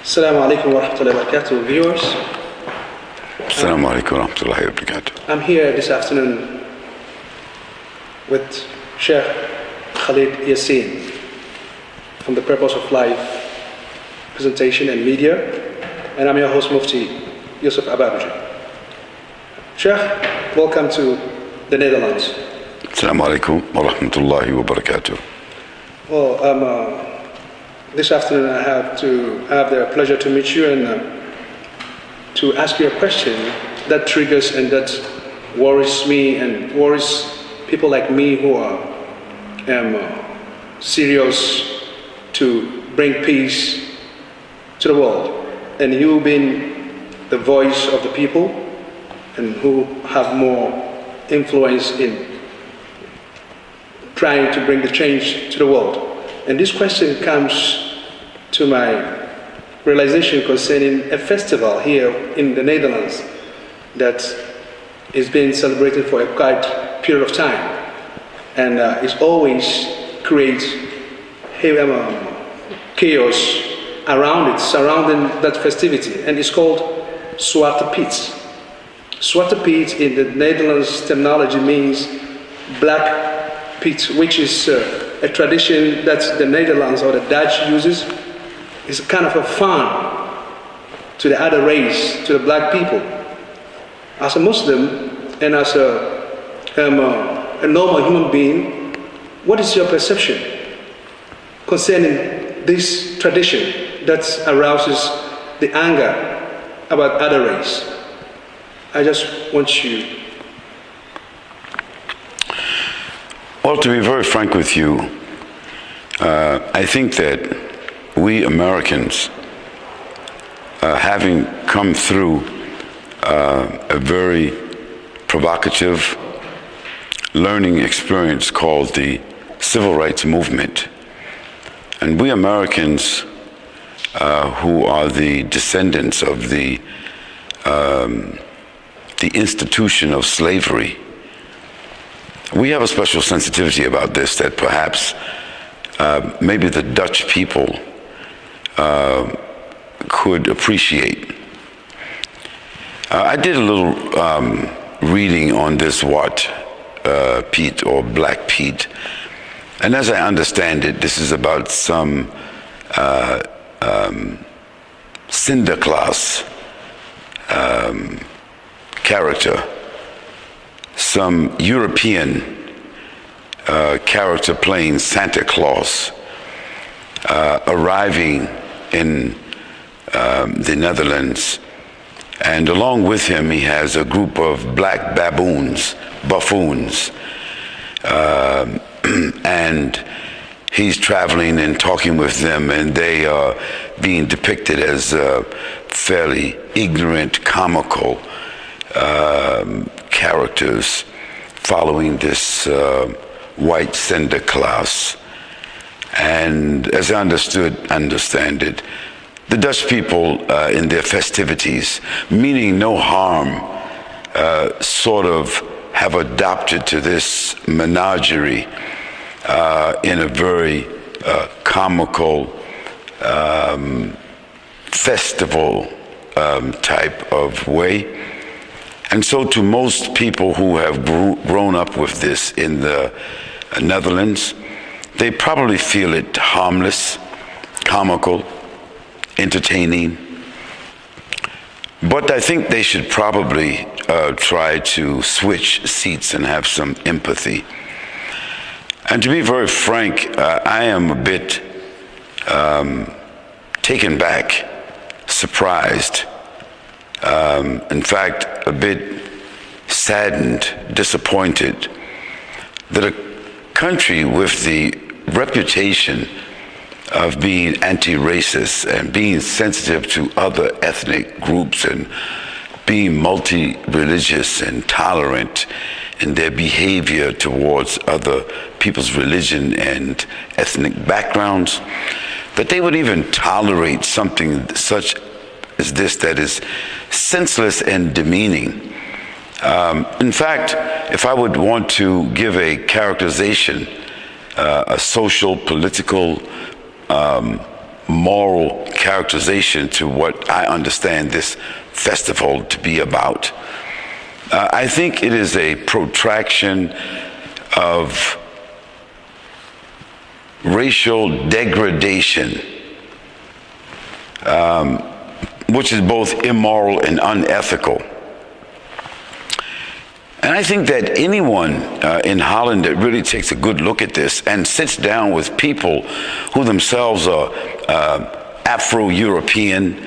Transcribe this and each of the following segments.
Assalamu alaikum wa rahmatullahi wa barakatuh, viewers. Assalamu alaikum wa rahmatullahi wa barakatuh. I'm here this afternoon with Shaykh Khalid Yasin from the Purpose of Life presentation and media, and I'm your host Mufti Yusuf Ababuji. Shaykh, welcome to the Netherlands. Assalamu alaikum wa rahmatullahi wa barakatuh. Well, this afternoon I have the pleasure to meet you and to ask you a question that triggers and that worries me and worries people like me who are serious to bring peace to the world. And you being the voice of the people and who have more influence in trying to bring the change to the world. And this question comes to my realization concerning a festival here in the Netherlands that is being celebrated for a quite period of time, and it always creates chaos around it, surrounding that festivity, and it's called Zwarte Piet. Zwarte Piet in the Netherlands terminology means black Piet, which is a tradition that the Netherlands or the Dutch uses. It's kind of a fun to the other race, to the black people. As a Muslim and as a normal human being, what is your perception concerning this tradition that arouses the anger about other race? I just want you. Well, to be very frank with you, I think that we Americans, having come through a very provocative learning experience called the Civil Rights Movement, and we Americans who are the descendants of the institution of slavery, we have a special sensitivity about this that perhaps maybe the Dutch people could appreciate. I did a little reading on this Zwarte Piet or Black Piet, and as I understand it, this is about some Sinterklaas character, some European character playing Santa Claus, arriving in the Netherlands, and along with him he has a group of black buffoons, and he's traveling and talking with them, and they are being depicted as fairly ignorant, comical characters following this white Sinterklaas. And as I understand it, the Dutch people in their festivities, meaning no harm, sort of have adopted to this menagerie in a very comical, festival type of way. And so to most people who have grown up with this in the Netherlands, they probably feel it harmless, comical, entertaining. But I think they should probably try to switch seats and have some empathy. And to be very frank, I am a bit taken back, surprised, in fact, a bit saddened, disappointed that a country with the reputation of being anti-racist and being sensitive to other ethnic groups and being multi-religious and tolerant in their behavior towards other people's religion and ethnic backgrounds, that they would even tolerate something such as this that is senseless and demeaning. In fact, if I would want to give a characterization, a social, political, moral characterization to what I understand this festival to be about. I think it is a protraction of racial degradation, which is both immoral and unethical. And I think that anyone in Holland that really takes a good look at this and sits down with people who themselves are Afro-European,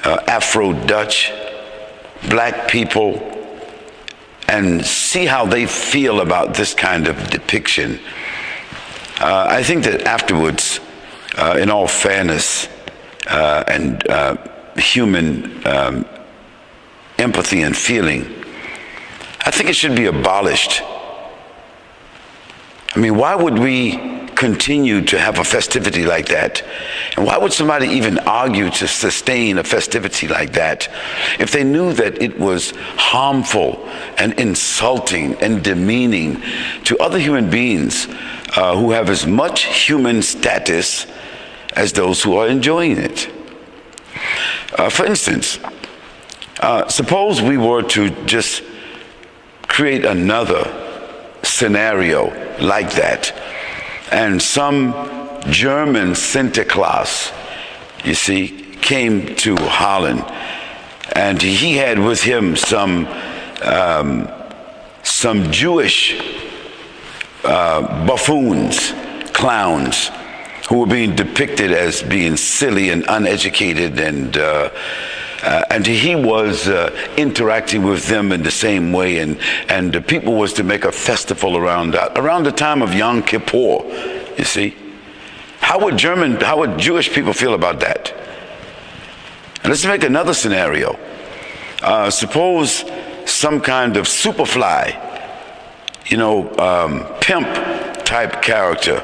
Afro-Dutch, black people, and see how they feel about this kind of depiction, I think that afterwards, in all fairness and human empathy and feeling, I think it should be abolished. I mean, why would we continue to have a festivity like that? And why would somebody even argue to sustain a festivity like that if they knew that it was harmful and insulting and demeaning to other human beings who have as much human status as those who are enjoying it? For instance, suppose we were to just create another scenario like that, and some German Sinterklaas, you see, came to Holland, and he had with him some Jewish buffoons, clowns, who were being depicted as being silly and uneducated, and he was interacting with them in the same way, and the people was to make a festival around that, around the time of Yom Kippur, you see. How would Jewish people feel about that? And let's make another scenario. Suppose some kind of Superfly, pimp type character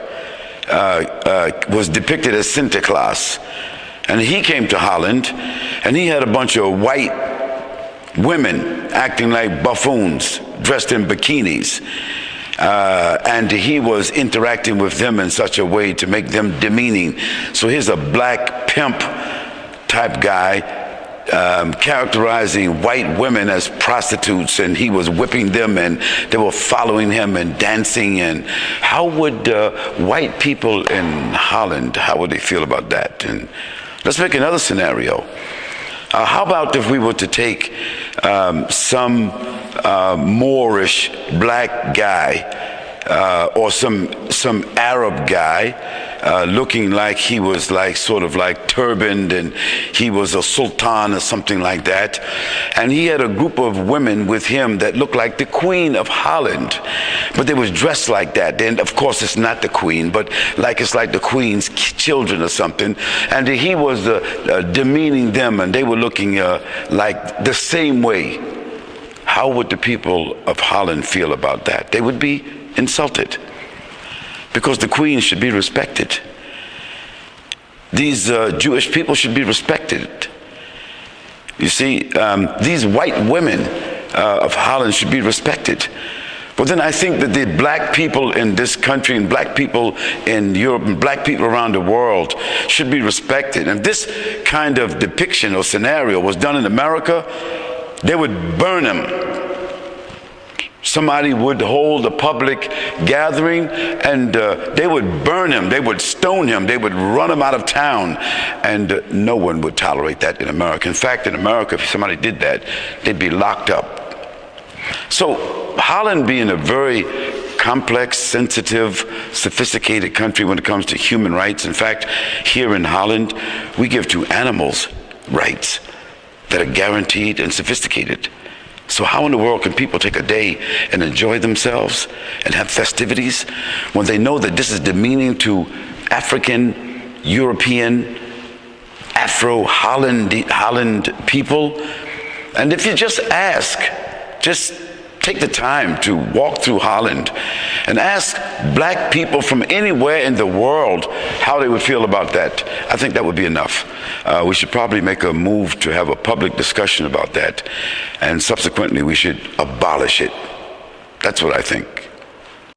was depicted as Sinterklaas. And he came to Holland, and he had a bunch of white women acting like buffoons, dressed in bikinis. And he was interacting with them in such a way to make them demeaning. So here's a black pimp type guy characterizing white women as prostitutes, and he was whipping them, and they were following him and dancing. And how would white people in Holland, how would they feel about that? And let's make another scenario. How about if we were to take some Moorish black guy or some Arab guy looking like he was like sort of like turbaned, and he was a sultan or something like that, and he had a group of women with him that looked like the Queen of Holland, but they was dressed like that. And of course it's not the Queen, but it's like the Queen's children or something, and he was demeaning them, and they were looking like the same way. How would the people of Holland feel about that? They would be insulted, because the Queen should be respected. These Jewish people should be respected. You see, these white women of Holland should be respected. But then I think that the black people in this country, and black people in Europe, and black people around the world should be respected. And this kind of depiction or scenario was done in America, they would burn them. Somebody would hold a public gathering, and they would burn him, they would stone him, they would run him out of town, and no one would tolerate that in America. In fact, in America, if somebody did that, they'd be locked up. So Holland, being a very complex, sensitive, sophisticated country when it comes to human rights. In fact, here in Holland, we give to animals rights that are guaranteed and sophisticated. So how in the world can people take a day and enjoy themselves and have festivities when they know that this is demeaning to African, European, Holland people? And if you just take the time to walk through Holland and ask black people from anywhere in the world how they would feel about that, I think that would be enough. We should probably make a move to have a public discussion about that, and subsequently we should abolish it. That's what I think.